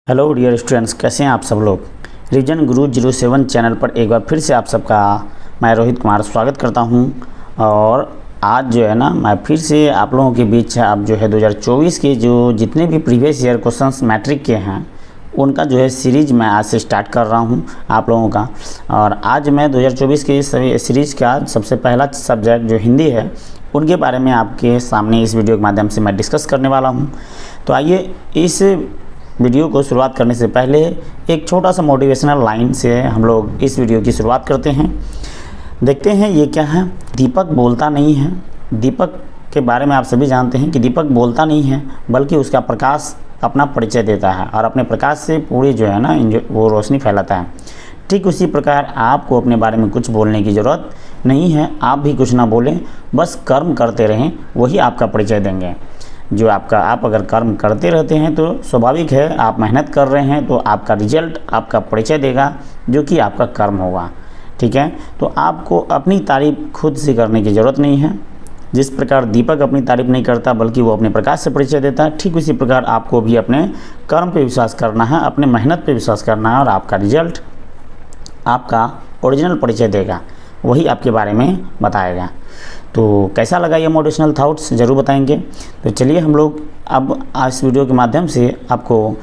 Hello dear students, कैसे हैं आप सब लोग। रिवीजन गुरु 07 चैनल पर एक बार फिर से आप सबका मैं रोहित कुमार स्वागत करता हूं। और आज जो है ना, मैं फिर से आप लोगों के बीच अब जो है 2024 के जो जितने भी प्रीवियस ईयर क्वेश्चंस मैट्रिक के हैं उनका जो है सीरीज़ मैं आज से स्टार्ट कर रहा हूं आप लोगों का। और आज मैं 2024 के सभी सीरीज़ का सबसे पहला सब्जेक्ट जो हिंदी है उनके बारे में आपके सामने इस वीडियो के माध्यम से मैं डिस्कस करने वाला हूं। तो आइए इस वीडियो को शुरुआत करने से पहले एक छोटा सा मोटिवेशनल लाइन से हम लोग इस वीडियो की शुरुआत करते हैं। देखते हैं ये क्या है। दीपक बोलता नहीं है। दीपक के बारे में आप सभी जानते हैं कि दीपक बोलता नहीं है बल्कि उसका प्रकाश अपना परिचय देता है और अपने प्रकाश से पूरी जो है ना वो रोशनी फैलाता है। ठीक उसी प्रकार आपको अपने बारे में कुछ बोलने की ज़रूरत नहीं है। आप भी कुछ ना बोलें, बस कर्म करते रहें, वही आपका परिचय देंगे। जो आप अगर कर्म करते रहते हैं तो स्वाभाविक है, आप मेहनत कर रहे हैं तो आपका रिजल्ट आपका परिचय देगा जो कि आपका कर्म होगा। ठीक है, तो आपको अपनी तारीफ़ खुद से करने की ज़रूरत नहीं है। जिस प्रकार दीपक अपनी तारीफ़ नहीं करता बल्कि वो अपने प्रकाश से परिचय देता है, ठीक उसी प्रकार आपको भी अपने कर्म पे विश्वास करना है, अपने मेहनत पे विश्वास करना है और आपका रिजल्ट आपका ओरिजिनल परिचय देगा, वही आपके बारे में बताएगा। तो कैसा लगा ये मोटिवेशनल थाट्स ज़रूर बताएंगे। तो चलिए हम लोग अब इस वीडियो के माध्यम से आपको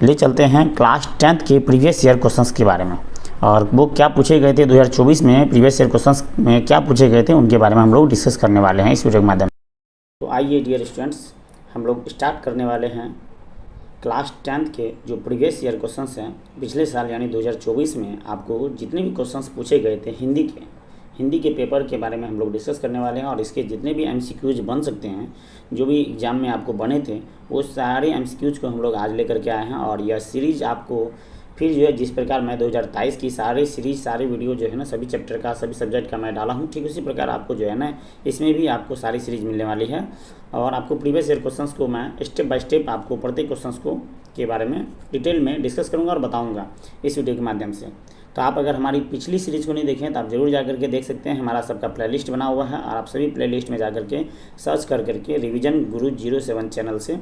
ले चलते हैं क्लास 10th के प्रीवियस ईयर क्वेश्चंस के बारे में। और वो क्या पूछे गए थे 2024 में, प्रीवियस ईयर क्वेश्चंस में क्या पूछे गए थे उनके बारे में हम लोग डिस्कस करने वाले हैं इस वीडियो के माध्यम से। तो आइए डियर स्टूडेंट्स, हम लोग स्टार्ट करने वाले हैं क्लास 10th के जो प्रीवियस ईयर क्वेश्चंस हैं पिछले साल यानी 2024 में आपको जितने भी क्वेश्चंस पूछे गए थे हिंदी के पेपर के बारे में हम लोग डिस्कस करने वाले हैं। और इसके जितने भी एमसीक्यूज बन सकते हैं, जो भी एग्ज़ाम में आपको बने थे, वो सारे एमसीक्यूज को हम लोग आज लेकर के आए हैं। और यह सीरीज़ आपको फिर जो है जिस प्रकार मैं 2023 की सारी सीरीज़ सारे वीडियो जो है ना सभी चैप्टर का सभी सब्जेक्ट का मैं डाला हूँ, ठीक उसी प्रकार आपको जो है ना इसमें भी आपको सारी सीरीज़ मिलने वाली है। और आपको प्रीवियस ईयर क्वेश्चंस को मैं स्टेप बाय स्टेप आपको प्रत्येक क्वेश्चंस को के बारे में डिटेल में डिस्कस करूँगा और बताऊँगा इस वीडियो के माध्यम से। तो आप अगर हमारी पिछली सीरीज़ को नहीं देखें तो आप ज़रूर जा करके देख सकते हैं। हमारा सबका प्लेलिस्ट बना हुआ है और आप सभी प्लेलिस्ट में जा करके सर्च कर करके रिवीजन गुरु 07 चैनल से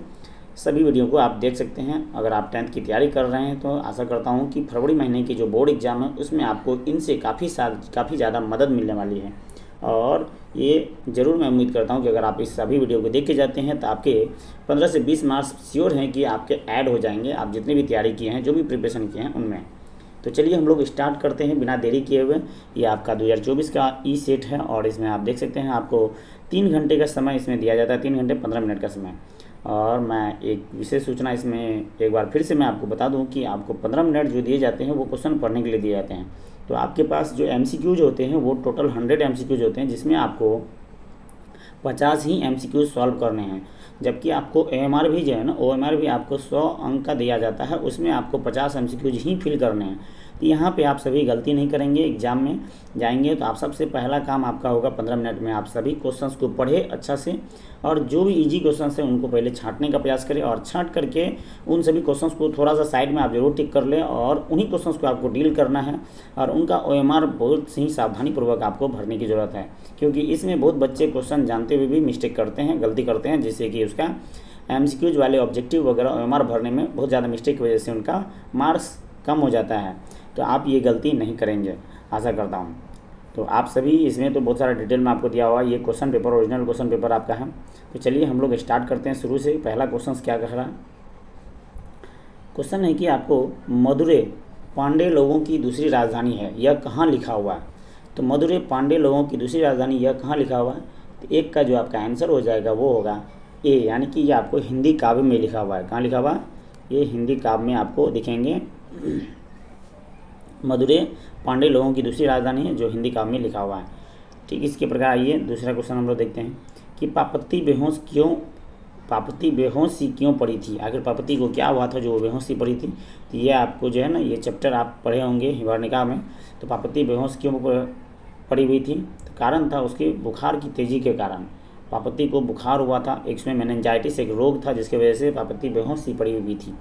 सभी वीडियो को आप देख सकते हैं। अगर आप 10th की तैयारी कर रहे हैं तो आशा करता हूं कि फरवरी महीने की जो बोर्ड एग्ज़ाम है उसमें आपको इनसे काफ़ी ज़्यादा मदद मिलने वाली है। और ये ज़रूर मैं उम्मीद करता हूं कि अगर आप इस सभी वीडियो को देख के जाते हैं तो आपके 15 से 20 मार्क्स श्योर हैं कि आपके ऐड हो जाएंगे, आप जितनी भी तैयारी किए हैं, जो भी प्रिपरेशन किए हैं उनमें। तो चलिए हम लोग स्टार्ट करते हैं बिना देरी किए हुए। ये आपका 2024 का ई सेट है और इसमें आप देख सकते हैं आपको 3 घंटे का समय इसमें दिया जाता है, 3 घंटे 15 मिनट का समय। और मैं एक विशेष सूचना इसमें एक बार फिर से मैं आपको बता दूं कि आपको 15 मिनट जो दिए जाते हैं वो क्वेश्चन पढ़ने के लिए दिए जाते हैं। तो आपके पास जो एमसीक्यूज होते हैं वो टोटल 100 एमसीक्यूज होते हैं, जिसमें आपको 50 ही एमसीक्यूज सॉल्व करने हैं। जबकि आपको ओएमआर भी जो है ना, ओएमआर भी आपको 100 अंक का दिया जाता है, उसमें आपको 50 एमसीक्यूज ही फिल करने हैं। तो यहाँ पे आप सभी गलती नहीं करेंगे। एग्जाम में जाएंगे तो आप सबसे पहला काम आपका होगा 15 मिनट में आप सभी क्वेश्चंस को पढ़े अच्छा से, और जो भी इजी क्वेश्चंस हैं उनको पहले छांटने का प्रयास करें और छांट करके उन सभी क्वेश्चंस को थोड़ा सा साइड में आप जरूर टिक कर लें और उन्हीं क्वेश्चंस को आपको डील करना है। और उनका ओएमआर बहुत ही सावधानीपूर्वक आपको भरने की ज़रूरत है, क्योंकि इसमें बहुत बच्चे क्वेश्चन जानते हुए भी मिस्टेक करते हैं, गलती करते हैं, जिससे कि उसका एमसीक्यूज वाले ऑब्जेक्टिव वगैरह ओएमआर भरने में बहुत ज़्यादा मिस्टेक की वजह से उनका मार्क्स कम हो जाता है। तो आप ये गलती नहीं करेंगे, आशा करता हूँ। तो आप सभी इसमें तो बहुत सारा डिटेल में आपको दिया हुआ है। ये question paper original question paper आपका है। तो चलिए हम लोग स्टार्ट करते हैं शुरू से। पहला क्वेश्चन क्या कह रहा है? क्वेश्चन है कि आपको मदुरै पांडे लोगों की दूसरी राजधानी है, यह कहाँ लिखा हुआ है? तो मदुरै पांडे लोगों की दूसरी राजधानी यह कहाँ लिखा हुआ है? तो एक का जो आपका आंसर हो जाएगा वो होगा ए, यानी कि ये आपको हिंदी काव्य में लिखा हुआ है। कहाँ लिखा हुआ है? ये हिंदी काव्य में आपको दिखेंगे। मदुरै पांडे लोगों की दूसरी राजधानी है, जो हिंदी काव्य में लिखा हुआ है। ठीक, इसके प्रकार आइए दूसरा क्वेश्चन हम लोग देखते हैं कि पापती बेहोश सी क्यों पड़ी थी? आखिर पापती को क्या हुआ था जो बेहोश सी पड़ी थी? तो ये आपको जो है ना, ये चैप्टर आप पढ़े होंगे हिवार्णिका में। तो पापती बेहोश क्यों पड़ी हुई थी? तो कारण था उसके बुखार की तेज़ी के कारण। पापती को बुखार हुआ था, एक उसमें मेनिंजाइटिस एक रोग था जिसकी वजह से पापती बेहोश सी पड़ी हुई थी।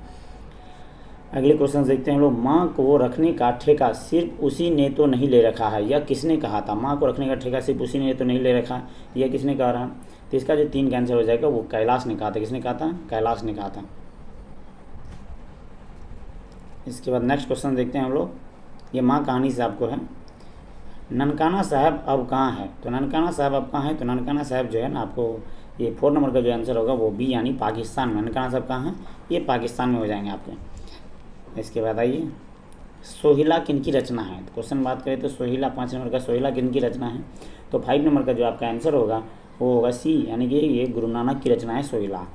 अगले क्वेश्चन देखते हैं हम लोग। माँ को रखने का ठेका सिर्फ उसी ने तो नहीं ले रखा है, यह किसने कहा था? माँ को रखने का ठेका सिर्फ उसी ने तो नहीं ले रखा, यह किसने कहा रहा? तो इसका जो 3 का आंसर हो जाएगा वो कैलाश ने कहा था। किसने कहा था? कैलाश ने कहा था। इसके बाद नेक्स्ट क्वेश्चन देखते हैं हम लोग। ये माँ कहानी से आपको है। ननकाना साहब अब कहाँ है? तो ननकाना साहब अब कहाँ है? तो ननकाना साहब जो है ना, आपको ये 4 नंबर का जो आंसर होगा वो बी यानी पाकिस्तान में। ननकाना साहब कहाँ हैं? ये पाकिस्तान में हो जाएंगे आपके। इसके बाद आइए, सोहिला किन की रचना है? तो क्वेश्चन बात करें तो सोहिला 5 नंबर का, सोहिला किन की रचना है? तो 5 नंबर का जो आपका आंसर होगा वो होगा सी, यानी कि ये गुरु नानक की रचना है सोहिला।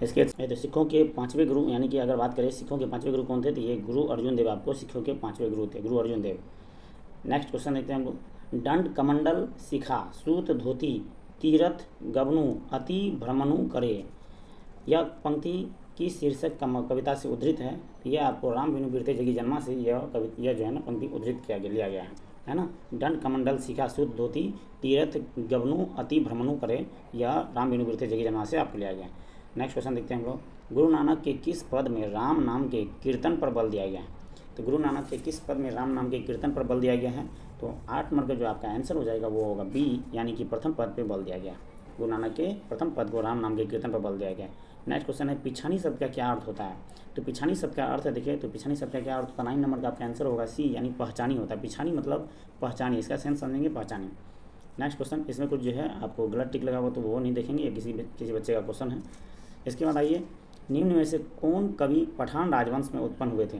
इसके तो सिखों के 5वें गुरु, यानी कि अगर बात करें सिखों के 5वें गुरु कौन थे, तो ये गुरु अर्जुन देव आपको सिखों के 5वें गुरु थे, गुरु अर्जुन देव। नेक्स्ट क्वेश्चन देखते हैं हम लोग। दंड कमंडल शिखा सूत धोती तीरथ गबनु अति भ्रमणु करे, यह पंक्ति की शीर्षक कविता से उद्धृत है। यह आपको राम बिनु बिरते जगी जन्मा से यह जो है ना पंक्ति उद्धृत लिया गया है ना। दंड कमंडल शिखा सूत धोती तीरथ गबनु अति भ्रमणु करे, यह राम बिनु बिरते जगी जन्मा से आपको लिया गया है। नेक्स्ट क्वेश्चन देखते हैं हम लोग। गुरु नानक के किस पद में राम नाम के कीर्तन पर बल दिया गया है? तो गुरु नानक के किस पद में राम नाम के कीर्तन पर बल दिया गया है? तो 8 नंबर का जो आपका आंसर हो जाएगा वो होगा बी, यानी कि प्रथम पद पे बल दिया गया। गुरु नानक के प्रथम पद को राम नाम के कीर्तन पर बल दिया गया। नेक्स्ट क्वेश्चन है, पिछानी शब्द का क्या अर्थ होता है? तो पिछानी शब्द का अर्थ है, देखिए तो पिछानी शब्द का क्या अर्थ होता है? 9 नंबर का आपका आंसर होगा सी, यानी पहचानी होता है। पिछानी मतलब पहचानी, इसका सेंस समझेंगे, पहचानी। नेक्स्ट क्वेश्चन, इसमें कुछ जो है आपको गलत टिक लगा हुआ तो वो नहीं देखेंगे, ये किसी बच्चे का क्वेश्चन है। इसके बाद आइए, निम्न में से कौन कवि पठान राजवंश में उत्पन्न हुए थे?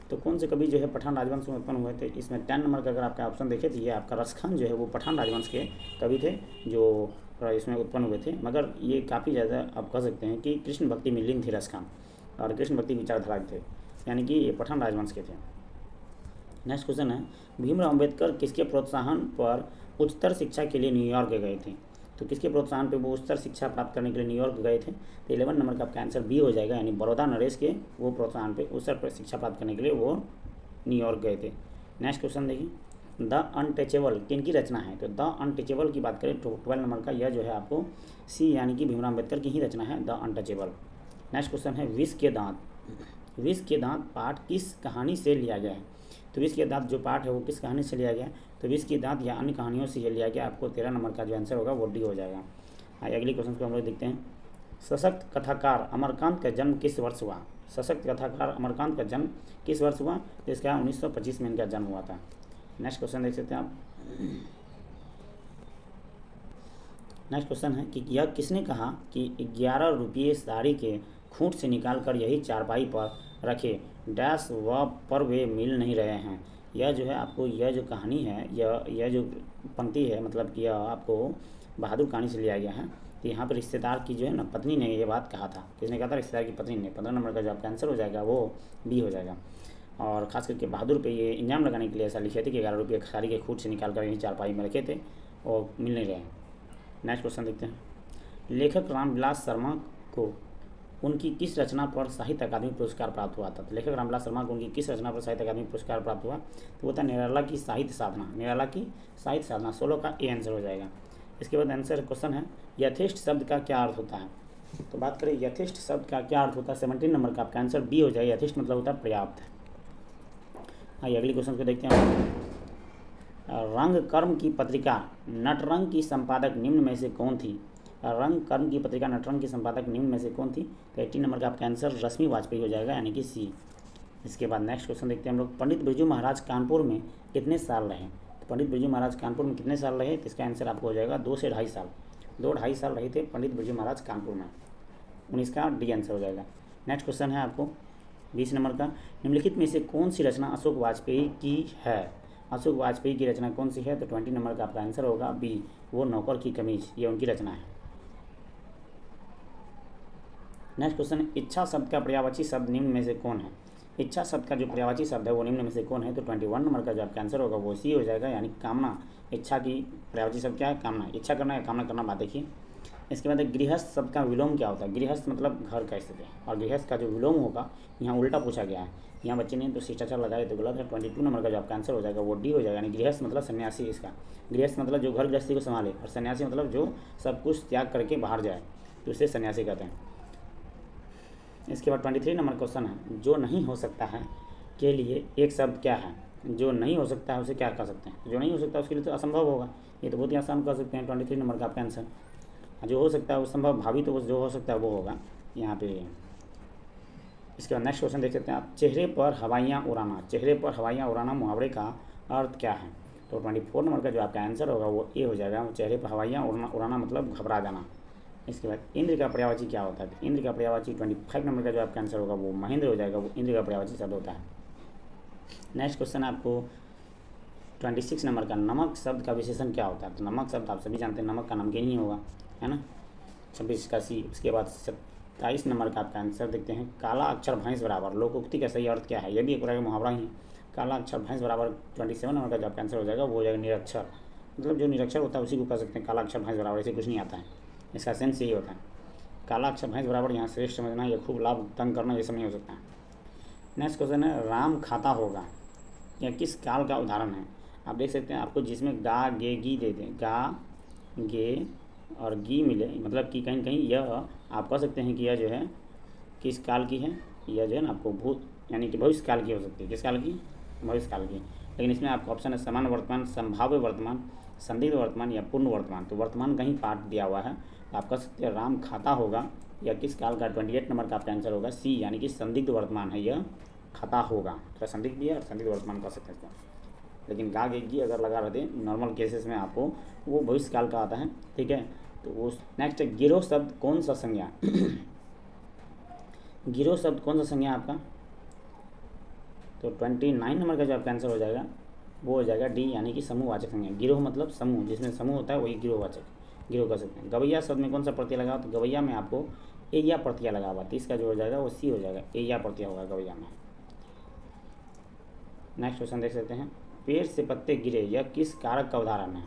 तो कौन से कवि जो है पठान राजवंश में उत्पन्न हुए थे? इसमें 10 नंबर का अगर आपका ऑप्शन देखें तो ये आपका रसखान जो है वो पठान राजवंश के कवि थे जो इसमें उत्पन्न हुए थे। मगर ये काफ़ी ज़्यादा आप कह सकते हैं कि कृष्ण भक्ति में लीन थे रसखान, और कृष्ण भक्ति विचारधारा थे, यानी कि ये पठान राजवंश के थे। नेक्स्ट क्वेश्चन है, भीमराव अम्बेडकर किसके प्रोत्साहन पर उच्चतर शिक्षा के लिए न्यूयॉर्क गए थे? तो किसके प्रोत्साहन पे वो उच्चतर शिक्षा प्राप्त करने के लिए न्यूयॉर्क गए थे? तो 11 नंबर का आपका आंसर बी हो जाएगा, यानी बड़ौदा नरेश के वो प्रोत्साहन पे उच्चतर शिक्षा प्राप्त करने के लिए वो न्यूयॉर्क गए थे। नेक्स्ट क्वेश्चन देखिए, द अनटचेबल किन की रचना है? तो द अनटचेबल की बात करें तो 12 नंबर का यह जो है आपको सी, यानी कि भीमराव अम्बेडकर की ही रचना है, द अनटचेबल। नेक्स्ट क्वेश्चन है, विष के दांत। विष के दांत पाठ किस कहानी से लिया गया है? तो विष के दांत जो पाठ है वो किस कहानी से लिया गया? तो विष के दांत या अन्य कहानियों से लिया गया। आपको 13 नंबर का जो आंसर होगा वो डी हो जाएगा। आइए अगले क्वेश्चन को हम लोग देखते हैं। सशक्त कथाकार अमरकांत का जन्म किस वर्ष हुआ? सशक्त कथाकार अमरकांत का जन्म किस वर्ष हुआ? तो इसका 1925 में इनका जन्म हुआ था। नेक्स्ट क्वेश्चन देख सकते हैं आप। नेक्स्ट क्वेश्चन है कि यह किसने कहा कि 11 रुपये साड़ी के खूंट से निकाल कर यही चारपाई पर रखे डैश व पर वे मिल नहीं रहे हैं? यह जो है आपको यह जो कहानी है, यह जो पंक्ति है, मतलब कि यह आपको बहादुर कहानी से लिया गया है। तो यहाँ पर रिश्तेदार की जो है ना पत्नी ने ये बात कहा था। किसने कहा था? रिश्तेदार की पत्नी ने। 15 नंबर का जो आपका आंसर हो जाएगा वो बी हो जाएगा। और ख़ास करके बहादुर पे ये इल्ज़ाम लगाने के लिए ऐसा लिखे थे कि 11 रुपये साड़ी के खूंट से निकाल कर यही चारपाई में रखे थे और मिल नहीं रहे। नेक्स्ट क्वेश्चन देखते हैं। लेखक रामविलास शर्मा को उनकी किस रचना पर साहित्य अकादमी पुरस्कार प्राप्त हुआ था? तो लेखक रामविलास शर्मा को उनकी किस रचना पर साहित्य अकादमी पुरस्कार प्राप्त हुआ? तो वो था निराला की साहित्य साधना। निराला की साहित्य साधना 16 का ए आंसर हो जाएगा। इसके बाद आंसर क्वेश्चन है, यथेष्ट शब्द का क्या अर्थ होता है? तो बात करें यथेष्ट शब्द का क्या अर्थ होता है, 17 नंबर का आपका आंसर बी हो जाएगा। यथेष्ट मतलब होता है पर्याप्त। आइए अगले क्वेश्चन को देखते हैं। रंग कर्म की पत्रिका नटरंग की संपादक निम्न में से कौन थी? रंग कर्म की पत्रिका नटरंग की संपादक निम्न में से कौन थी? तो 18 नंबर का आपका आंसर रश्मि वाजपेयी हो जाएगा, यानी कि सी। इसके बाद नेक्स्ट क्वेश्चन देखते हैं हम लोग। पंडित बिरजू महाराज कानपुर में कितने साल रहे? तो पंडित बिरजू महाराज कानपुर में कितने साल रहे? तो इसका आंसर आपको हो जाएगा 2 से 2.5 साल। 2-2.5 साल रहे थे पंडित बिरजू महाराज कानपुर में। 19 का डी आंसर हो जाएगा। नेक्स्ट क्वेश्चन है आपको 20 नंबर का। निम्नलिखित में से कौन सी रचना अशोक वाजपेयी की है? अशोक वाजपेयी की रचना कौन सी है? तो 20 नंबर का आपका आंसर होगा बी, वो नौकर की कमीज, ये उनकी रचना है। नेक्स्ट क्वेश्चन है, इच्छा शब्द का पर्यायवाची शब्द निम्न में से कौन है? इच्छा शब्द का जो पर्यायवाची शब्द है वो निम्न में से कौन है? तो 21 नंबर का जो आपका आंसर होगा वो सी हो जाएगा, यानी कामना। इच्छा की पर्यायवाची शब्द क्या है? कामना। इच्छा करना या कामना करना, बात देखिए। इसके बाद गृहस्थ शब्द का विलोम क्या होता है? गृहस्थ मतलब घर का स्थिति, और गृहस्थ का जो विलोम होगा यहाँ उल्टा पूछा गया है। यहाँ बच्चे ने तो शिष्टाचार लगाए तो गलत है। 22 नंबर का जो आपका आंसर हो जाएगा वो डी हो जाएगा, यानी गृहस्थ मतलब सन्यासी। इसका गृहस्थ मतलब जो घर गृहस्थी को संभाले, और सन्यासी मतलब जो सब कुछ त्याग करके बाहर जाए, तो उसे सन्यासी कहते हैं। इसके बाद 23 नंबर क्वेश्चन है, जो नहीं हो सकता है के लिए एक शब्द क्या है? जो नहीं हो सकता है उसे क्या कह सकते हैं? जो नहीं हो सकता उसके लिए तो असंभव होगा, ये तो बहुत ही आसान कह सकते हैं। 23 नंबर का आपका आंसर। जो हो सकता है वो संभव, भावी तो जो हो सकता है वो होगा यहाँ पे। इसके बाद नेक्स्ट क्वेश्चन देख सकते हैं आप, चेहरे पर हवाइयाँ उड़ाना, चेहरे पर हवाइयाँ उड़ाना मुहावरे का अर्थ क्या है? तो 24 नंबर का जो आपका आंसर होगा वो ए हो जाएगा, चेहरे पर हवाइयाँ उड़ाना मतलब घबरा जाना। इसके बाद इंद्र का पर्यायवाची क्या होता है? तो इंद्र का पर्यायवाची 25 नंबर का जो आपका आंसर होगा वो महेंद्र हो जाएगा, वो इंद्र का पर्यायवाची शब्द होता है। नेक्स्ट क्वेश्चन आपको 26 नंबर का, नमक शब्द का विशेषण क्या होता है? तो नमक शब्द आप सभी जानते हैं, नमक का नमकीन ही होगा, है ना, 26 का सी। उसके बाद 27 नंबर का आपका आंसर देखते हैं, काला अक्षर भैंस बराबर, लोकोक्ति का सही अर्थ क्या है? ये भी एक प्रकार का मुहावरा ही है। काला अक्षर भैंस बराबर 27 नंबर का जो आपका आंसर हो जाएगा वो हो जाएगा निरक्षर, मतलब जो निरक्षर होता है उसी को कह सकते हैं काला अक्षर भैंस बराबर, ऐसे कुछ नहीं आता है, इसका सेंस यही होता है। काला अक्षर भैंस बराबर यहाँ श्रेष्ठ समझना या खूब लाभ तंग करना ये सब नहीं हो सकता है। नेक्स्ट क्वेश्चन है, राम खाता होगा, यह किस काल का उदाहरण है? आप देख सकते हैं आपको जिसमें गा गे गी दे दें, गा गे और गी मिले, मतलब कि कहीं कहीं यह आप कह सकते हैं कि यह जो है किस काल की है, यह जो है ना आपको भूत यानी कि भविष्य काल की हो सकती है। किस काल की? भविष्य काल की। लेकिन इसमें आपका ऑप्शन है समान वर्तमान, संभाव्य वर्तमान, संदिग्ध वर्तमान या पूर्ण वर्तमान। तो वर्तमान का ही पार्ट दिया हुआ है, तो आप कह सकते हैं राम खाता होगा या किस काल का 28 नंबर का आपका आंसर होगा सी, यानी कि संदिग्ध वर्तमान है, यह खाता होगा। तो संदिग्ध भी है और संदिग्ध वर्तमान कह सकते हैं इसको। लेकिन गा गेगी अगर लगा रहते नॉर्मल केसेस में आपको वो भविष्य काल का आता है, ठीक है। तो वो नेक्स्ट है, गिरोह शब्द कौन सा संज्ञा गिरोह शब्द कौन सा संज्ञा आपका? तो 29 नंबर का जो आपका आंसर हो जाएगा वो हो जाएगा डी, यानी कि समूहवाचक संज्ञा। गिरोह मतलब समूह, जिसमें समूह होता है वही गिरोहवाचक, गिरोह कर सकते हैं। गवैया शब्द में कौन सा प्रत्यय लगा? तो गवैया में आपको ए या प्रत्यय लगा हुआ, तो इसका जो हो जाएगा वो सी हो जाएगा, ए या प्रत्यय होगा गवैया में। नेक्स्ट क्वेश्चन देख सकते हैं, पेड़ से पत्ते गिरे यह किस कारक का उदाहरण है?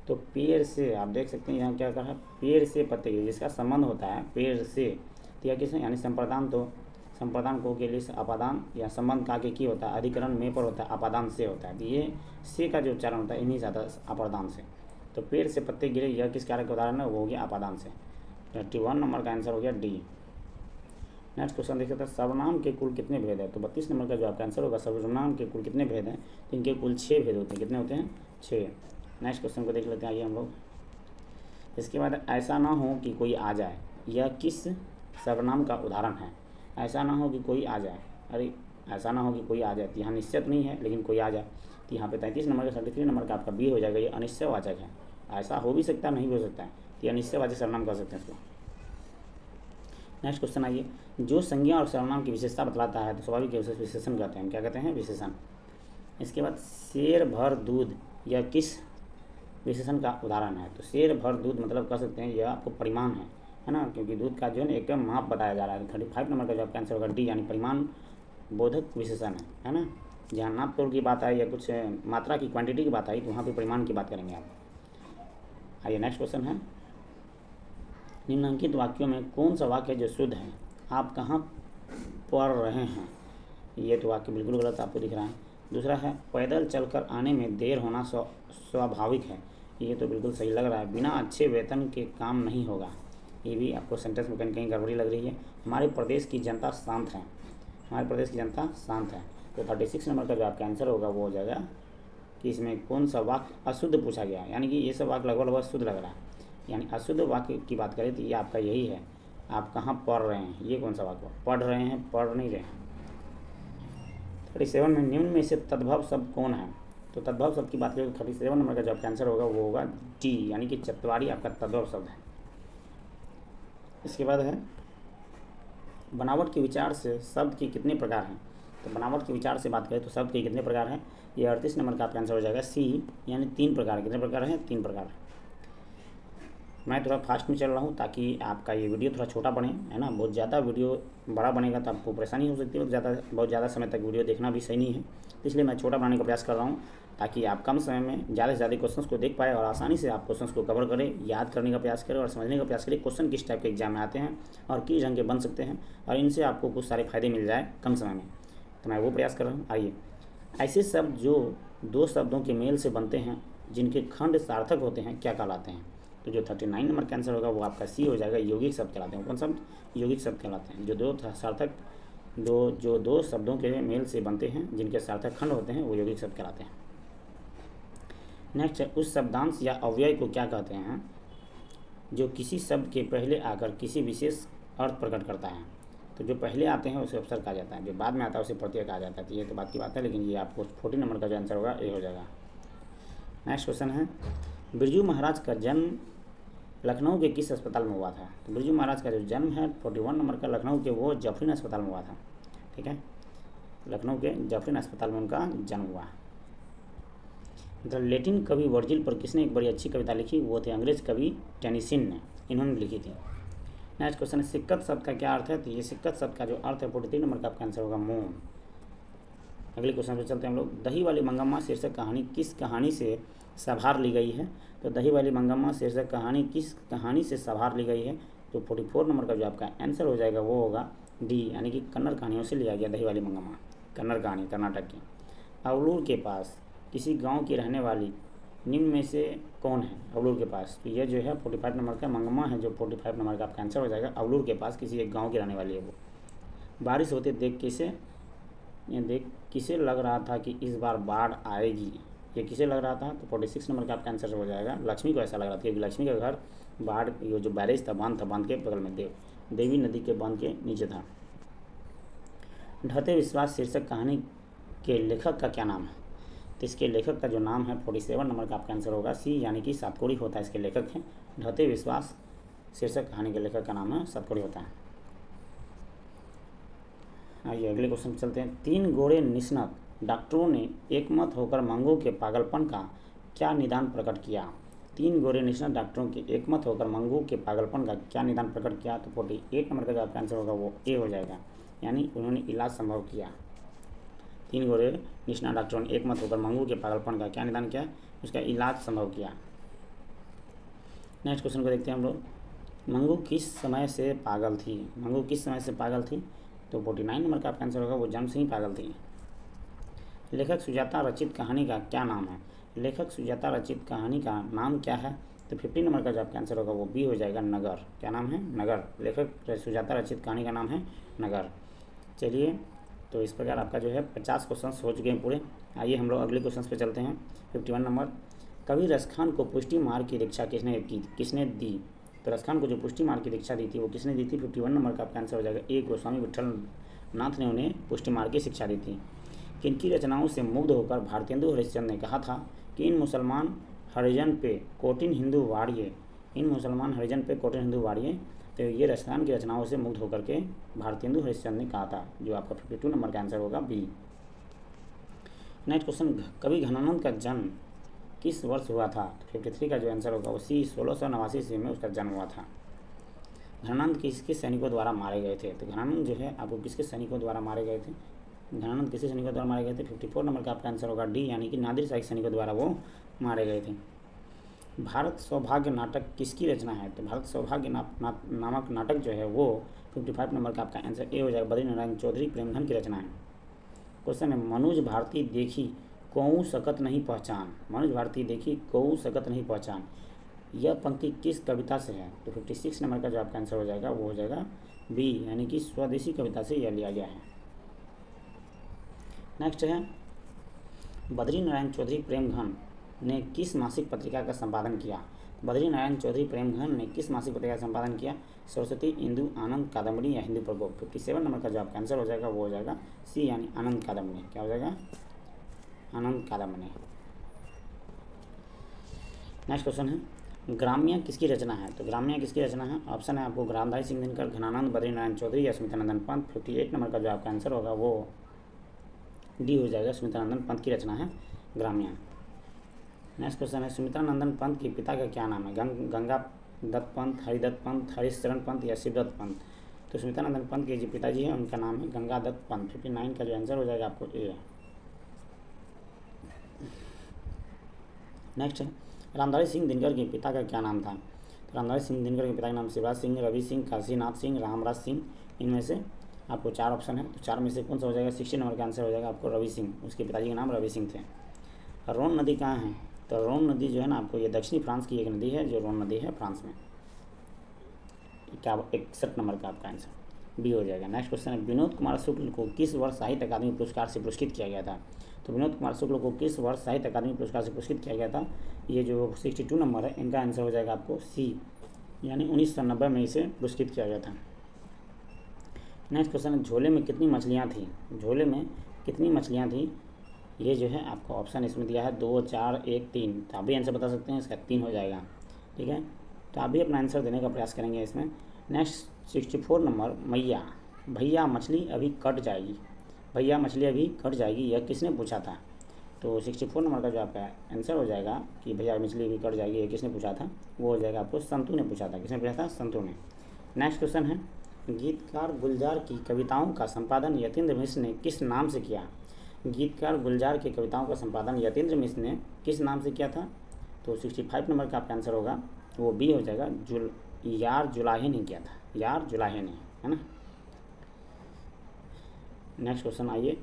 तो पेड़ से आप देख सकते हैं यहाँ क्या कहा है, पेड़ से पत्ते गिरे, जिसका संबंध होता है पेड़ से, तो यह किस यानी संप्रदान, तो संप्रदान को के लिए अपादान या संबंध का की होता है, अधिकरण में पर होता है, अपादान से होता है। तो ये से का जो उच्चारण होता है इन्हीं से आता है, अपादान से। तो पेड़ से पत्ते गिरे यह किस कारक का उदाहरण है? वो हो गया अपादान से। 31 नंबर का आंसर हो गया डी। नेक्स्ट क्वेश्चन देख सकते हैं, सर्वनाम के कुल कितने भेद है? तो 32 नंबर का जो आपका आंसर होगा, सर्वनाम के कुल कितने भेद हैं? तो इनके कुल 6 भेद होते हैं। कितने होते हैं? 6। नेक्स्ट क्वेश्चन को देख लेते हैं, आइए हम लोग। इसके बाद, ऐसा ना हो कि कोई आ जाए, यह किस सर्वनाम का उदाहरण है? ऐसा ना हो कि कोई आ जाए, अरे ऐसा ना हो कि कोई आ जाए, तो यहाँ निश्चित नहीं है, लेकिन कोई आ जाए, तो यहाँ पे 33 नंबर का 33 नंबर का आपका बी हो जाएगा, ये अनिश्चयवाचक है। ऐसा हो भी सकता है, नहीं भी हो सकता है, तो ये अनिश्चयवाचक सर्वनाम कर सकते हैं इसको। नेक्स्ट क्वेश्चन आइए, जो संज्ञा और सर्वनाम की विशेषता बतलाता है तो स्वाभाविक उसे विशेषण कहते हैं। क्या कहते हैं? विशेषण। इसके बाद, शेर भर दूध यह किस विशेषण का उदाहरण है? तो शेर भर दूध मतलब कह सकते हैं यह आपको परिमाण है ना, क्योंकि दूध का जो है एक माप बताया जा रहा है। 35 नंबर का जो आपका आंसर होगा डी, यानी परिमाण बोधक विशेषण है ना। जहाँ नाप तोल की बात आई या कुछ मात्रा की क्वांटिटी की बात आई तो वहाँ पे परिमाण की बात करेंगे आप। आइए नेक्स्ट क्वेश्चन है, निम्नलिखित वाक्यों में कौन सा वाक्य है जो शुद्ध है? आप कहाँ पढ़ रहे हैं? ये तो वाक्य बिल्कुल गलत आपको दिख रहा है। दूसरा है, पैदल चलकर आने में देर होना स्वाभाविक है। ये तो बिल्कुल सही लग रहा है। बिना अच्छे वेतन के काम नहीं होगा, ये भी आपको सेंटेंस में कहीं कहीं गड़बड़ी लग रही है। हमारे प्रदेश की जनता शांत है, हमारे प्रदेश की जनता शांत है। तो 36 नंबर का जो आपका आंसर होगा वो हो जाएगा कि इसमें कौन सा वाक्य अशुद्ध पूछा गया, यानी कि ये सब वाक्य लगभग शुद्ध लग रहा है। यानी अशुद्ध वाक्य की बात करें तो ये आपका यही है, आप कहाँ पढ़ रहे हैं, ये कौन सा वाक्य? पढ़ रहे हैं, पढ़ नहीं रहे हैं। 37 में निम्न में से तद्भव शब्द कौन है? तो तद्भव शब्द की बात करें तो 37 नंबर का जो आपका आंसर होगा वो होगा डी, यानी कि चतवारी आपका तद्भव शब्द है। इसके बाद है, बनावट के विचार से शब्द के कितने प्रकार हैं? तो बनावट के विचार से बात करें तो शब्द के कितने प्रकार हैं? ये 38 नंबर का आपका आंसर हो जाएगा सी, यानी 3 प्रकार। कितने प्रकार हैं? 3 प्रकार। मैं थोड़ा फास्ट में चल रहा हूँ ताकि आपका ये वीडियो थोड़ा छोटा बने, है ना। बहुत ज़्यादा वीडियो बड़ा बनेगा तो आपको परेशानी हो सकती है, बहुत ज़्यादा समय तक वीडियो देखना भी सही नहीं है, इसलिए मैं छोटा बनाने का प्रयास कर रहा हूँ ताकि आप कम समय में ज़्यादा से ज़्यादा क्वेश्चंस को देख पाए और आसानी से आप क्वेश्चंस को कवर करें, याद करने का प्रयास करें और समझने का प्रयास करें क्वेश्चन किस टाइप के एग्जाम में आते हैं और किस ढंग के बन सकते हैं और इनसे आपको कुछ सारे फायदे मिल जाए कम समय में, तो मैं वो प्रयास कर रहा हूँ। आइए, ऐसे शब्द जो 2 शब्दों के मेल से बनते हैं जिनके खंड सार्थक होते हैं क्या कहलाते हैं? तो जो 39 नंबर का आंसर होगा वो आपका सी हो जाएगा, यौगिक शब्द कहलाते हैं। कौन शब्द? यौगिक शब्द कहलाते हैं। जो 2 सार्थक जो 2 शब्दों के मेल से बनते हैं जिनके सार्थक खंड होते हैं वो यौगिक शब्द कहलाते हैं। नेक्स्ट है, उस शब्दांश या अव्यय को क्या कहते हैं जो किसी शब्द के पहले आकर किसी विशेष अर्थ प्रकट करता है? तो जो पहले आते हैं उसे उपसर्ग कहा जाता है, जो बाद में आता है उसे प्रत्यय कहा जाता है। तो ये तो बात की बात है, लेकिन ये आपको 14 नंबर का जो आंसर होगा ए हो जाएगा। नेक्स्ट क्वेश्चन है, बिरजू महाराज का जन्म लखनऊ के किस अस्पताल में हुआ था? तो बिरजू महाराज का जो जन्म है 41 नंबर का लखनऊ के वो जफरीन अस्पताल में हुआ था। ठीक है, लखनऊ के जफरीन अस्पताल में उनका जन्म हुआ। मतलब लैटिन कवि वर्जिल पर किसने एक बड़ी अच्छी कविता लिखी? वो थे अंग्रेज कवि टेनिसन ने, इन्होंने लिखी थी। नेक्स्ट क्वेश्चन है, सिक्कत शब्द का क्या अर्थ है? तो ये सिक्कत शब्द का जो अर्थ है 43 नंबर का आपका आंसर होगा मोम। अगले क्वेश्चन पे चलते हैं हम लोग। दही वाली मंगम्मा शीर्षक कहानी किस कहानी से सभार ली गई है? तो दही वाली मंगम्मा शीर्षक कहानी किस कहानी से सभार ली गई है? तो 44 नंबर का जो आपका आंसर हो जाएगा वो होगा डी, यानी कि कन्नड़ कहानियों से लिया गया दही वाली मंगम्मा, कन्नड़ कहानी, कर्नाटक की। अवलूर के पास किसी गांव की रहने वाली निम्न में से कौन है? अवलूर के पास, तो ये जो है 45 नंबर का मंगम्मा है, जो 45 नंबर का आपका आंसर हो जाएगा। अवलूर के पास किसी एक गांव की रहने वाली है वो। बारिश होते देख किसे लग रहा था कि इस बार बाढ़ आएगी? ये किसे लग रहा था? तो 46 नंबर का आपका आंसर हो जाएगा लक्ष्मी को ऐसा लग रहा था, क्योंकि लक्ष्मी का घर बाढ़, ये जो बैरेज था, बांध के बगल में देवी नदी के बांध के नीचे था। ढहते विश्वास शीर्षक कहानी के लेखक का क्या नाम है? तो इसके लेखक का जो नाम है 47 नंबर का आपका आंसर होगा सी, यानी कि सातकोड़ी होता है इसके लेखक हैं। ढहते विश्वास शीर्षक कहानी के लेखक का नाम है सातकोड़ी होता है। आइए अगले क्वेश्चन चलते हैं। 3 गोरे निष्णात डॉक्टरों ने एकमत होकर मंगू के पागलपन का क्या निदान प्रकट किया? 3 गोरे निष्णात डॉक्टरों के एकमत होकर मंगू के पागलपन का क्या निदान प्रकट किया? तो 48 नंबर का जो आपका आंसर होगा वो ए हो जाएगा, यानी उन्होंने इलाज संभव किया। 3 गोरे निष्णात डॉक्टरों ने एकमत होकर मंगू के पागलपन का क्या निदान किया? उसका इलाज संभव किया। नेक्स्ट क्वेश्चन को देखते हैं हम लोग। मंगू किस समय से पागल थी? मंगू किस समय से पागल थी? तो 49 नंबर का आपका आंसर होगा वो जन्म से ही पागल थी। लेखक सुजाता रचित कहानी का क्या नाम है? लेखक सुजाता रचित कहानी का नाम क्या है? तो 50 नंबर का जो आपका आंसर होगा वो बी हो जाएगा, नगर। क्या नाम है? नगर। लेखक सुजाता रचित कहानी का नाम है नगर। चलिए, तो इस प्रकार आपका जो है 50 क्वेश्चन हो चुके हैं पूरे। आइए हम लोग अगले क्वेश्चन पे चलते हैं। 51 नंबर, कवि रसखान को पुष्टि मार्ग की दीक्षा किसने दी? तो रसखान को जो पुष्टि मार्ग की दीक्षा दी थी वो किसने दी थी? 51 नंबर का आपका आंसर हो जाएगा ए, गोस्वामी विठल नाथ ने उन्हें पुष्टि मार्ग की शिक्षा दी थी। किनकी रचनाओं से मुग्ध होकर भारतेंदु हरिश्चंद्र ने कहा था कि इन मुसलमान हरिजन पे कोटिन हिंदू वाड़िए, इन मुसलमान हरिजन पे कोटिन हिंदू वाड़िए। तो ये रसखान की रचनाओं से मुग्ध होकर के भारतेंदु हरिश्चंद्र ने कहा था, जो आपका 52 नंबर का आंसर होगा बी। नेक्स्ट क्वेश्चन, कवि घनानंद का जन्म किस वर्ष हुआ था? तो 53 का जो आंसर होगा वो सी, 1689 ईस्वी में उसका जन्म हुआ था। घनानंद किसके सैनिकों द्वारा मारे गए थे? तो घनानंद जो है आपको किसके सैनिकों द्वारा मारे गए थे? घनानंद किसके सैनिकों द्वारा मारे गए थे? 54 नंबर का आपका आंसर होगा डी, यानी कि नादिर शाही सैनिकों द्वारा वो मारे गए थे। भारत सौभाग्य नाटक किसकी रचना है? तो भारत सौभाग्य नामक नाटक जो है वो 55 नंबर का आपका आंसर ए हो जाएगा, बद्रीनारायण चौधरी प्रेमधन की रचना है। क्वेश्चन है, मनोज भारती देखी कोऊ सकत नहीं पहचान। मनोज भारती देखी कोऊ सकत नहीं पहचान, यह पंक्ति किस कविता से है? तो 56 नंबर का जो आपका आंसर हो जाएगा वो हो जाएगा बी, यानी कि स्वदेशी कविता से यह लिया गया है। नेक्स्ट है, बद्रीनारायण चौधरी प्रेमघन ने किस मासिक पत्रिका का संपादन किया? बद्रीनारायण चौधरी प्रेमघन ने किस मासिक पत्रिका का संपादन किया? सरस्वती, इंदु, आनंद, कादम्बरी या हिंदू प्रकोप। 57 नंबर का जो आपका आंसर हो जाएगा वो हो जाएगा सी, यानी आनंद कादम्बरी। क्या हो जाएगा? आनंद कादम्बरी। नेक्स्ट क्वेश्चन है, ग्राम्य किसकी रचना है? तो ग्राम्य किसकी रचना है? ऑप्शन है आपको ग्रामधारी सिंह दिनकर, घनानंद, बद्रीनारायण चौधरी या स्मितानंदन पंत। 58 नंबर का जो आपका आंसर होगा वो डी हो जाएगा, स्मितानंदन पंत की रचना है ग्राम्य। नेक्स्ट क्वेश्चन है, सुमित्रानंदन पंत के पिता का क्या नाम है? गंगा दत्त पंत, हरिदत्त पंत, हरिशरण पंत या शिवदत्त पंत। तो सुमित्रानंदन पंत के जो पिताजी हैं उनका नाम है गंगा दत्त पंत। 59 का जो आंसर हो जाएगा आपको ए। नेक्स्ट है, रामधारी सिंह दिनकर के पिता का क्या नाम था? तो रामधारी सिंह दिनकर के पिता का नाम शिवराज सिंह, रवि सिंह, काशीनाथ सिंह, रामराज सिंह। इनमें से आपको 4 ऑप्शन है, तो 4 में से कौन सा हो जाएगा? 60 नंबर का आंसर हो जाएगा आपको रवि सिंह। उसके पिताजी का नाम रवि सिंह थे। रोन नदी कहाँ है? तो रोन नदी जो है ना आपको ये दक्षिणी फ्रांस की एक नदी है, जो रोन नदी है फ्रांस में। 61 नंबर का आपका आंसर बी हो जाएगा। नेक्स्ट क्वेश्चन है, विनोद कुमार शुक्ल को किस वर्ष साहित्य अकादमी पुरस्कार से पुरस्कृत किया गया था? तो विनोद कुमार शुक्ल को किस वर्ष साहित्य अकादमी पुरस्कार से पुरस्कृत किया गया था? ये जो 62 नंबर है इनका आंसर हो जाएगा आपको सी, यानी 1990 में इसे पुरस्कृत किया गया था। नेक्स्ट क्वेश्चन है, झोले में कितनी मछलियाँ थी? झोले में कितनी मछलियाँ थी? ये जो है आपको ऑप्शन इसमें दिया है 2, 4, 1, 3। तो आप भी आंसर बता सकते हैं, इसका 3 हो जाएगा। ठीक है, तो आप भी अपना आंसर देने का प्रयास करेंगे इसमें। नेक्स्ट 64 नंबर, मैया भैया मछली अभी कट जाएगी, भैया मछली अभी कट जाएगी, यह किसने पूछा था? तो 64 नंबर का जो आपका आंसर हो जाएगा कि भैया मछली अभी कट जाएगी, यह किसने पूछा था? वो हो जाएगा आपको संतू ने पूछा था। किसने पूछा था? संतू ने। नेक्स्ट क्वेश्चन है, गीतकार गुलजार की कविताओं का संपादन यतीन्द्र मिश्र ने किस नाम से किया? गीतकार गुलजार की कविताओं का संपादन यतीन्द्र मिश्र ने किस नाम से किया था? तो 65 नंबर का आपका आंसर होगा वो बी हो जाएगा, यार जुलाहे ने किया था, यार जुलाहे ने, है ना। नेक्स्ट क्वेश्चन आइए,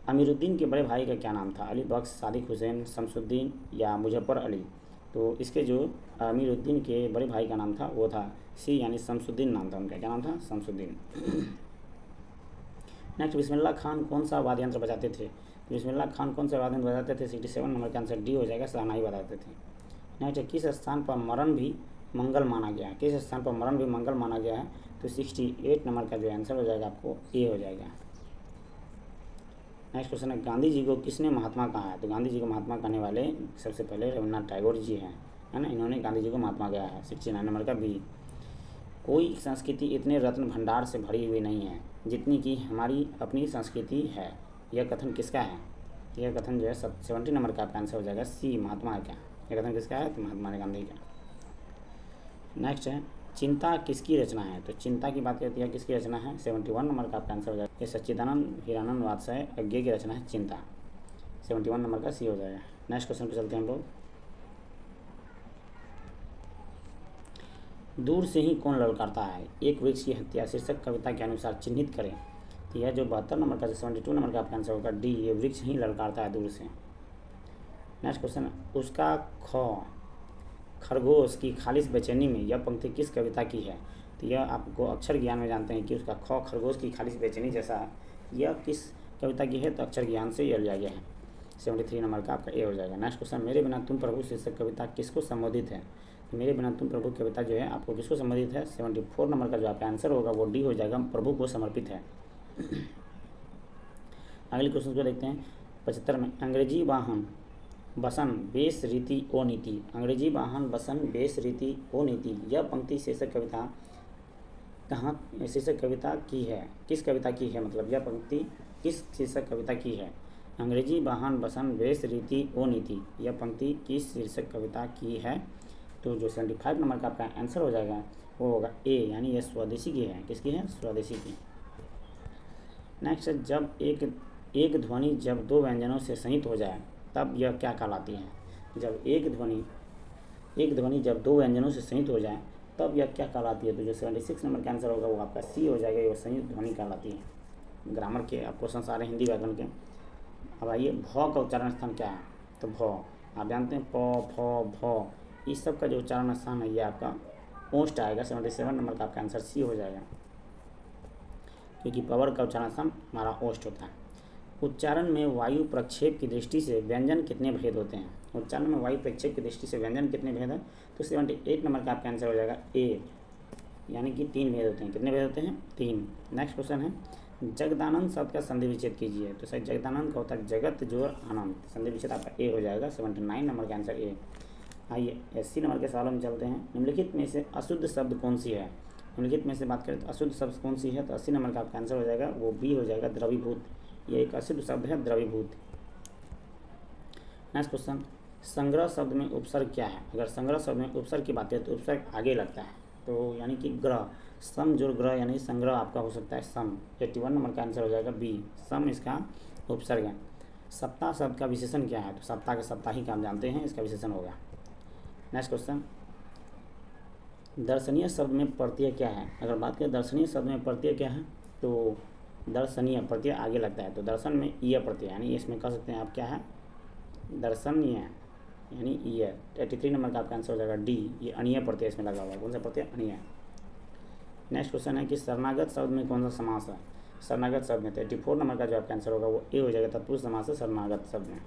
अमीरुद्दीन के बड़े भाई का क्या नाम था? अली बख्श, सादिक हुसैन, शमसुद्दीन या मुजफ्फर अली? तो इसके जो अमीरुद्दीन के बड़े भाई का नाम था वो था सी, यानी शमसुद्दीन नाम था उनका। क्या नाम था? शमसुद्दीन। नेक्स्ट, बिस्मिल्लाह खान कौन सा वाद्य यंत्र बजाते थे? बिस्मिल्लाह खान कौन सा वाद्य यंत्र बजाते थे? 67 नंबर का आंसर डी हो जाएगा, शहनाई बजाते थे। नेक्स्ट, किस स्थान पर मरण भी मंगल माना गया है? किस स्थान पर मरण भी मंगल माना गया है? तो 68 नंबर का जो आंसर हो जाएगा आपको ए हो जाएगा। नेक्स्ट क्वेश्चन है, गांधी जी को किसने महात्मा कहा है? तो गांधी जी को महात्मा कहने वाले सबसे पहले रविन्द्रनाथ टैगोर जी हैं, है ना। इन्होंने गांधी जी को महात्मा कहा है। 69 नंबर का बी, कोई संस्कृति इतने रत्न भंडार से भरी हुई नहीं है जितनी कि हमारी अपनी संस्कृति है, यह कथन किसका है? यह कथन जो है 70 नंबर का आपका आंसर हो जाएगा सी, महात्मा का। यह कथन किसका है? तो महात्मा गांधी का। नेक्स्ट है, चिंता किसकी रचना है? तो चिंता की बात करती है, किसकी रचना है? 71 नंबर का आपका आंसर हो जाएगा, ये सच्चिदानंद हीरानंद वात्स्याय अज्ञे की रचना है चिंता। 71 नंबर का सी हो जाएगा। नेक्स्ट क्वेश्चन पे चलते हैं हम लोग, दूर से ही कौन ललकारता है एक वृक्ष की हत्या शीर्षक कविता के अनुसार चिन्हित करें। तो यह जो 72 नंबर का 72 नंबर का आपका आंसर होगा डी, ये वृक्ष ही ललकारता है दूर से। नेक्स्ट क्वेश्चन, उसका खरगोश की खालिश बेचैनी में यह पंक्ति किस कविता की है? तो यह आपको अक्षर ज्ञान में जानते हैं कि उसका खरगोश की खालिश बेचैनी जैसा है, यह किस कविता की है? तो अक्षर ज्ञान से यह लिया गया है। 73 नंबर का आपका ए हो जाएगा। नेक्स्ट क्वेश्चन, मेरे बिना तुम प्रभु शीर्षक कविता किसको संबोधित है? तो मेरे बिना तुम प्रभु कविता जो है आपको किसको संबंधित है? 74 नंबर का जो आपका आंसर होगा वो डी हो जाएगा, प्रभु को समर्पित है। अगले क्वेश्चन को देखते हैं 75 में, अंग्रेजी वाहन बसन बेस रीति ओ नीति। अंग्रेजी वाहन बसन बेस रीति ओ नीति, यह पंक्ति शीर्षक कविता कहाँ शीर्षक कविता की है? किस कविता की है? मतलब यह पंक्ति किस शीर्षक कविता की है? अंग्रेजी वाहन बसन बेस रीति ओ नीति, यह पंक्ति किस शीर्षक कविता की है? तो जो 75 नंबर का आपका आंसर हो जाएगा वो होगा ए, यानी यह स्वदेशी की है। किसकी है? स्वदेशी की। नेक्स्ट, जब एक ध्वनि जब दो व्यंजनों से संयुक्त हो जाए तब यह क्या कहलाती है? जब एक ध्वनि जब दो व्यंजनों से संयुक्त हो जाए तब यह क्या कहलाती है? तो जो 76 नंबर का आंसर होगा वो आपका सी हो जाएगा, ये संयुक्त ध्वनि कहलाती है। ग्रामर के आप क्वेश्चन आ रहे हैं हिंदी व्याकरण के। अब आइए, भ का उच्चारण स्थान क्या है? तो भ आप जानते हैं, प फ भ इस सब का जो उच्चारण स्थान है ये आपका ओष्ठ आएगा। 77 नंबर का आपका आंसर सी हो जाएगा, क्योंकि पवर का उच्चारण स्थान हमारा ओष्ठ होता है। उच्चारण में वायु प्रक्षेप की दृष्टि से व्यंजन कितने भेद होते हैं? उच्चारण में वायु प्रक्षेप की दृष्टि से व्यंजन कितने भेद हैं? तो 78 नंबर का आपका आंसर हो जाएगा ए, यानी कि 3 भेद होते हैं। कितने भेद होते हैं? 3। नेक्स्ट क्वेश्चन है, जगदानंद शब्द का संधि विच्छेद कीजिए। तो सर जगदानंद का होता है जगत जोर आनंद, संधि विच्छेद आपका ए हो जाएगा। 79 नंबर का आंसर ए। आइए 80 नंबर के सवालों में चलते हैं। निम्नलिखित में से अशुद्ध शब्द कौन सी है? निम्नलिखित में से बात करें तो अशुद्ध शब्द कौन सी है? तो 80 नंबर का आपका आंसर हो जाएगा वो बी हो जाएगा, द्रवीभूत। ये एक अशुद्ध शब्द है, द्रवीभूत। नेक्स्ट क्वेश्चन, संग्रह शब्द में उपसर्ग क्या है? अगर संग्रह शब्द में उपसर्ग की बात करें तो उपसर्ग आगे लगता है, तो यानी कि ग्रह, सम जोड़ ग्रह, यानी संग्रह आपका हो सकता है सम। 81 नंबर का आंसर हो जाएगा बी, सम इसका उपसर्ग है। सप्ताह शब्द का विशेषण क्या है? तो सप्ताह के साप्ताहिक आप जानते हैं, इसका विशेषण होगा। नेक्स्ट क्वेश्चन, दर्शनीय शब्द में प्रत्यय क्या है? अगर बात करें दर्शनीय शब्द में प्रत्यय क्या है, तो दर्शनीय प्रत्यय आगे लगता है, तो दर्शन में ईय प्रत्यय, यानी इसमें कह सकते हैं आप क्या है? दर्शनीय, यानी ईय। 83 नंबर का आपका आंसर हो जाएगा डी, ये अनीय प्रत्यय इसमें लगा हुआ है। कौन सा प्रत्यय? अनीय। नेक्स्ट क्वेश्चन है कि शरणागत शब्द में कौन सा समास है? शरणागत शब्द में 84 नंबर का जो आपका आंसर होगा वो ए हो जाएगा, तत्पुरुष समास है शरणागत शब्द में।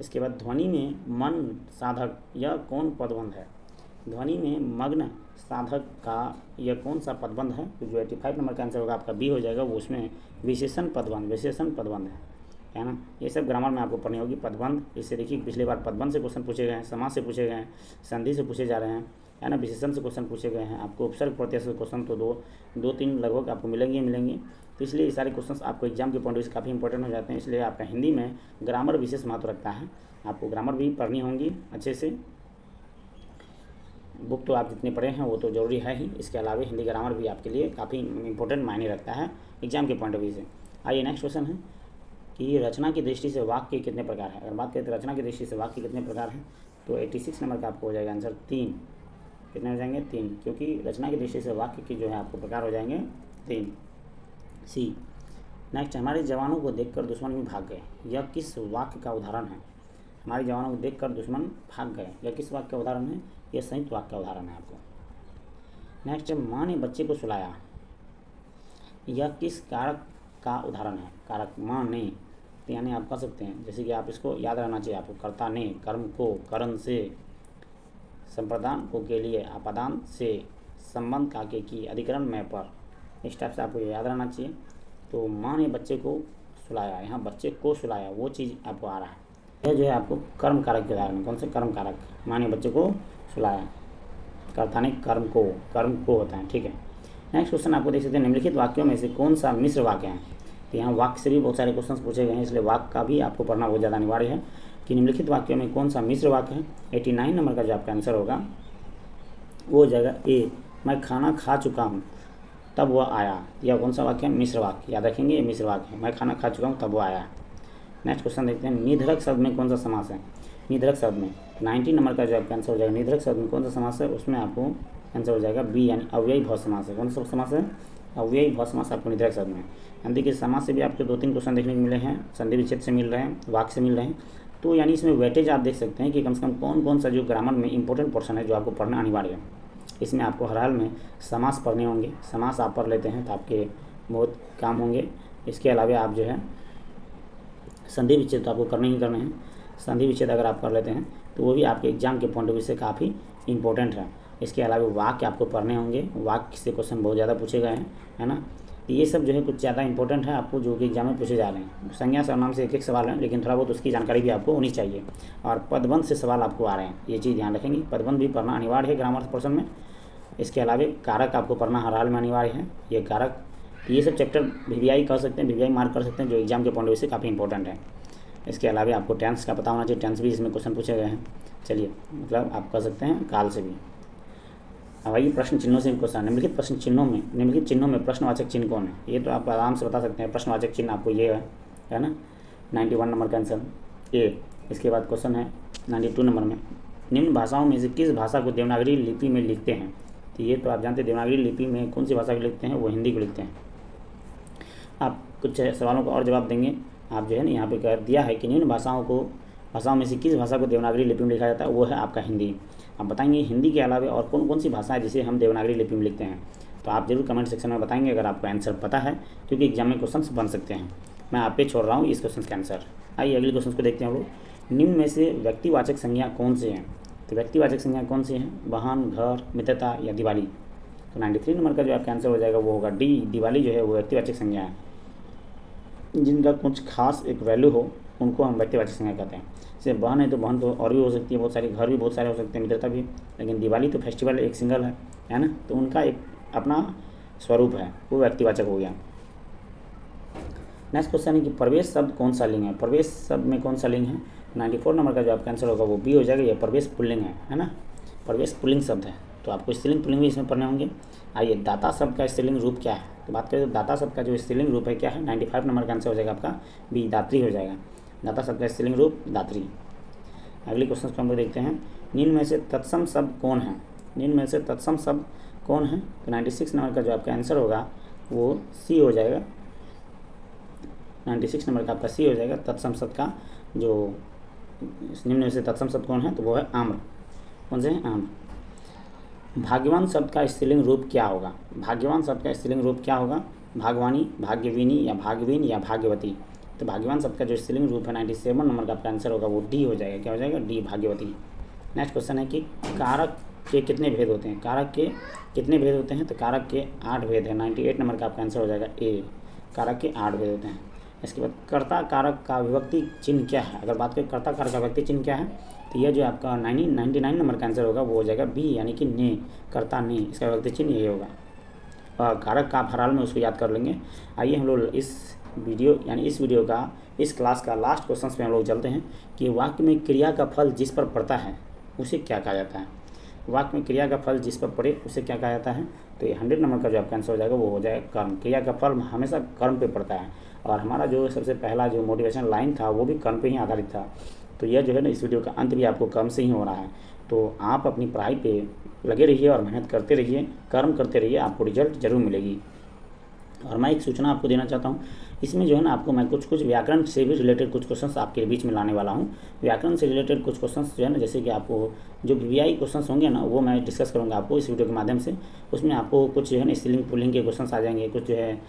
इसके बाद ध्वनि में मन साधक, यह कौन पदबंध है? ध्वनि में मग्न साधक का यह कौन सा पदबंध है? तो जो 85 नंबर का आंसर होगा आपका बी हो जाएगा, वो उसमें विशेषण पदबंध है ना। ये सब ग्रामर में आपको पढ़नी होगी। पदबंध, इससे देखिए पिछली बार पदबंध से क्वेश्चन पूछे गए हैं, समास से पूछे गए हैं, संधि से पूछे जा रहे हैं, है ना, विशेषण से क्वेश्चन पूछे गए हैं। आपको उपसर्ग प्रत्यय से क्वेश्चन तो दो तीन लगभग आपको मिलेंगे। तो इसलिए ये सारे क्वेश्चन आपको एग्जाम के पॉइंट ऑफ व्यू से काफ़ी इंपॉर्टेंट हो जाते हैं। इसलिए आपका हिंदी में ग्रामर विशेष महत्व रखता है। आपको ग्रामर भी पढ़नी होंगी अच्छे से। बुक तो आप जितने पढ़े हैं वो तो ज़रूरी है ही, इसके अलावा हिंदी ग्रामर भी आपके लिए काफ़ी इंपॉर्टेंट मायने रखता है एग्जाम के पॉइंट ऑफ व्यू से। आइए नेक्स्ट क्वेश्चन है कि रचना की दृष्टि से वाक्य कितने प्रकार है। अगर बात करें तो रचना की दृष्टि से वाक्य कितने प्रकार हैं, तो 86 नंबर का आपको हो जाएगा आंसर 3। कितने हो जाएंगे? 3, क्योंकि रचना की दृष्टि से वाक्य की जो है आपको प्रकार हो जाएंगे 3। सी नेक्स्ट, हमारे जवानों को देखकर दुश्मन भी भाग गए, यह किस वाक्य का उदाहरण है? हमारे जवानों को देखकर दुश्मन भाग गए, यह किस वाक्य का उदाहरण है? यह संयुक्त वाक्य का उदाहरण है आपको। नेक्स्ट, माँ ने बच्चे को सुलाया, यह किस कारक का उदाहरण है? कारक माँ ने, तो यानी आप कह सकते हैं, जैसे कि आप इसको याद रहना चाहिए आपको, कर्ता ने, कर्म को, करण से, संप्रदान को के लिए, आपादान से, संबंध का के की, अधिकरण में पर, इस टाइप से आपको याद रहना चाहिए। तो माँ ने बच्चे को सुलाया, यहाँ बच्चे को सुलाया वो चीज़ आपको आ रहा है। यह जो है आपको कर्म कारक के उदाहरण है। कौन से कर्म कारक? माँ ने बच्चे को सुलाया, कर्ता ने कर्म को होता है, ठीक है। नेक्स्ट क्वेश्चन आपको देख सकते हैं, निम्नलिखित वाक्यों में से कौन सा मिश्र वाक्य है? तो यहाँ वाक्य से भी बहुत सारे क्वेश्चन पूछे गए हैं, इसलिए वाक्य का भी आपको पढ़ना बहुत ज़्यादा अनिवार्य है कि निम्नलिखित वाक्यों में कौन सा मिश्र वाक्य है। 89 नंबर का जो आपका आंसर होगा वो हो जाएगा ए, मैं खाना खा चुका हूँ तब वह आया। यह कौन सा वाक्य है? मिश्र वाक्य। याद रखेंगे, ये मिश्र वाक्य है, मैं खाना खा चुका हूँ तब वो आया। नेक्स्ट क्वेश्चन देखते हैं, निधरक शब्द में कौन सा समास है? निधरक शब्द में 90 नंबर का जो आपका आंसर हो जाएगा, निधरक शब्द में कौन सा समास है? उसमें आपको आंसर हो जाएगा बी, यानी अव्ययी भाव समास है। कौन सा समास है? अव्ययी भाव समास आपको निधरक शब्द में। यानी देखिए समास से भी आपको 2-3 क्वेश्चन देखने को मिले हैं, संधि विच्छेद से मिल रहे हैं, वाक्य से मिल रहे हैं। तो यानी इसमें वेटेज आप देख सकते हैं कि कम से कम कौन सा जो ग्रामर में इंपॉर्टेंट पोर्शन है जो आपको पढ़ना अनिवार्य है। इसमें आपको हर हाल में समास पढ़ने होंगे। समास आप पढ़ लेते हैं तो आपके बहुत काम होंगे। इसके अलावा आप जो है संधि विच्छेद तो आपको करने ही करने हैं। संधि विच्छेद अगर आप कर लेते हैं तो वो भी आपके एग्जाम के पॉइंट ऑफ व्यू से काफ़ी इंपॉर्टेंट है। इसके अलावा वाक्य आपको पढ़ने होंगे, वाक्य से क्वेश्चन बहुत ज़्यादा पूछे गए हैं, है ना। तो ये सब जो है कुछ ज़्यादा इंपॉर्टेंट है आपको, जो कि एग्जाम में पूछे जा रहे हैं। संज्ञा सर्वनाम से एक सवाल है, लेकिन थोड़ा बहुत उसकी जानकारी भी आपको होनी चाहिए। और पदबंध से सवाल आपको आ रहे हैं, ये चीज़ ध्यान रखेंगे। पदबंध भी पढ़ना अनिवार्य है ग्रामर पोर्शन में। इसके अलावा कारक आपको पढ़ना हर हाल में अनिवार्य है। ये कारक, ये सब चैप्टर वीवीआई कर सकते हैं, वीवीआई मार्क कर सकते हैं, जो एग्जाम के पॉइंट ऑफ व्यू से काफ़ी इंपॉर्टेंट है। इसके अलावा आपको टेंस का पता होना चाहिए, टेंस भी इसमें क्वेश्चन पूछे गए हैं। चलिए, मतलब आप कर सकते हैं काल से भी। अब आइए प्रश्न चिन्हों से क्वेश्चन। निम्नलिखित चिन्हों में प्रश्नवाचक चिन्ह कौन है? ये तो आप आराम से बता सकते हैं। प्रश्नवाचक चिन्ह आपको ये है ना, 91 नंबर का आंसर ए। इसके बाद क्वेश्चन है 92 नंबर में, निम्न भाषाओं में से किस भाषा को देवनागरी लिपि में लिखते हैं? तो ये तो आप जानते हैं, देवनागरी लिपि में कौन सी भाषा को लिखते हैं? वो हिंदी को लिखते हैं। आप कुछ सवालों का और जवाब देंगे। आप जो है ना यहाँ पे कर दिया है कि निम्न भाषाओं में से किस भाषा को देवनागरी लिपि में लिखा जाता है? वो है आपका हिंदी। आप बताएंगे हिंदी के अलावा और कौन सी भाषा है जिसे हम देवनागरी लिपि में लिखते हैं? तो आप जरूर कमेंट सेक्शन में बताएंगे अगर आपको आंसर पता है, क्योंकि एग्जाम में क्वेश्चन बन सकते हैं। मैं आप पे छोड़ रहा हूँ इस क्वेश्चन का आंसर। आइए अगले क्वेश्चन को देखते हैं हम लोग। निम्न में से व्यक्तिवाचक संज्ञा कौन से हैं? तो व्यक्तिवाचक संज्ञा कौन सी हैं? वाहन, घर, मित्रता या दिवाली? तो 93 नंबर का जो आपका आंसर हो जाएगा वो होगा डी, दिवाली जो है वो व्यक्तिवाचक संज्ञा है। जिनका कुछ खास एक वैल्यू हो उनको हम व्यक्तिवाचक संज्ञा कहते हैं। जैसे बहन है तो बहन तो और भी हो सकती है बहुत सारी, घर भी बहुत सारे हो सकते हैं, मित्रता भी, लेकिन दिवाली तो फेस्टिवल एक सिंगल है ना, तो उनका एक अपना स्वरूप है, वो व्यक्तिवाचक हो गया। नेक्स्ट क्वेश्चन है कि प्रवेश शब्द कौन सा लिंग है? प्रवेश शब्द में कौन सा लिंग है? 94 नंबर का जो आपका आंसर होगा वो बी हो जाएगा। ये प्रवेश पुल्लिंग है ना, प्रवेश पुल्लिंग शब्द है, तो आपको स्त्रीलिंग पुल्लिंग भी इसमें पढ़ने होंगे। आइए दाता शब्द का स्त्रीलिंग रूप क्या है? तो बात करें तो दाता शब्द का जो स्त्रीलिंग रूप है क्या है? 95 नंबर का आंसर हो जाएगा आपका बी, दात्री हो जाएगा। दाता शब्द का स्त्रीलिंग रूप दात्री। अगले क्वेश्चन को हम लोग देखते हैं, निम्न में से तत्सम शब्द कौन है? निम्न में से तत्सम शब्द कौन है? तो 96 नंबर का जो आपका आंसर होगा वो सी हो जाएगा। 96 नंबर का आपका सी हो जाएगा। तत्सम शब्द का जो निम्न में से तत्सम शब्द कौन है? तो वो है आम्र। कौन से हैं? आम्र। भाग्यवान शब्द का स्त्रीलिंग रूप क्या होगा? भाग्यवान शब्द का स्त्रीलिंग रूप क्या होगा? भागवानी, भाग्यविनी या भागवीन या भाग्यवती? तो भाग्यवान शब्द का जो स्त्रीलिंग रूप है 97 नंबर का आपका आंसर होगा वो डी हो जाएगा। क्या हो जाएगा? डी, भाग्यवती। नेक्स्ट क्वेश्चन है कि कारक के कितने भेद होते हैं, कारक के कितने भेद होते हैं, तो कारक के 8 भेद हैं। 98 नंबर का आपका आंसर हो जाएगा ए, कारक के 8 भेद होते हैं। इसके बाद कर्ता कारक का विभक्ति चिन्ह क्या है। अगर बात करें कर्ता कारक का विभक्ति चिन्ह क्या है, तो यह जो आपका 99 नंबर का आंसर होगा वो हो जाएगा बी, यानी कि ने, कर्ता ने, इसका विभक्ति चिन्ह ये होगा। और कारक का आप हर हाल में उसको याद कर लेंगे। आइए हम लोग इस वीडियो का, इस क्लास का लास्ट क्वेश्चन पे हम लोग चलते हैं कि वाक्य में क्रिया का फल जिस पर पड़ता है उसे क्या कहा जाता है। वाक्य में क्रिया का फल जिस पर पड़े उसे क्या कहा जाता है, तो ये 100 नंबर का जो आपका आंसर हो जाएगा वो हो जाएगा कर्म। क्रिया का फल हमेशा कर्म पे पड़ता है, और हमारा जो सबसे पहला जो मोटिवेशन लाइन था वो भी कर्म पे ही आधारित था। तो यह जो है ना, इस वीडियो का अंत भी आपको कर्म से ही हो रहा है। तो आप अपनी पढ़ाई पे लगे रहिए और मेहनत करते रहिए, कर्म करते रहिए, आपको रिजल्ट जरूर मिलेगी। और मैं एक सूचना आपको देना चाहता हूँ, इसमें जो है ना आपको मैं कुछ व्याकरण से भी रिलेटेड कुछ क्वेश्चंस आपके बीच में लाने वाला हूँ। व्याकरण से रिलेटेड कुछ क्वेश्चंस जो है ना, जैसे कि आपको जो वीवीआई क्वेश्चंस होंगे ना, वो मैं डिस्कस करूँगा आपको इस वीडियो के माध्यम से। उसमें आपको कुछ जो है ना स्त्रीलिंग पुल्लिंग के क्वेश्चंस आ जाएंगे, कुछ जो है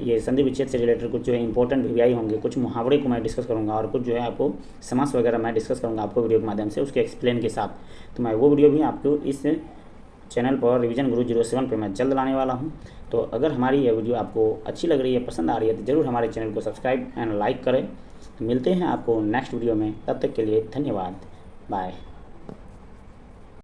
ये संधि विच्छेद से रिलेटेड कुछ जो है इंपॉर्टेंट वीवीआई होंगे, कुछ मुहावरे को मैं डिस्कस करूँगा, और कुछ जो है आपको समास वगैरह मैं डिस्कस करूँगा आपको वीडियो के माध्यम से, उसके एक्सप्लेन के साथ। तो मैं वो वीडियो भी आपको इस चैनल पर रिवीजन गुरु 07 पे मैं जल्द लाने वाला हूं। तो अगर हमारी यह वीडियो आपको अच्छी लग रही है, पसंद आ रही है, तो ज़रूर हमारे चैनल को सब्सक्राइब एंड लाइक करें। मिलते हैं आपको नेक्स्ट वीडियो में, तब तक के लिए धन्यवाद, बाय।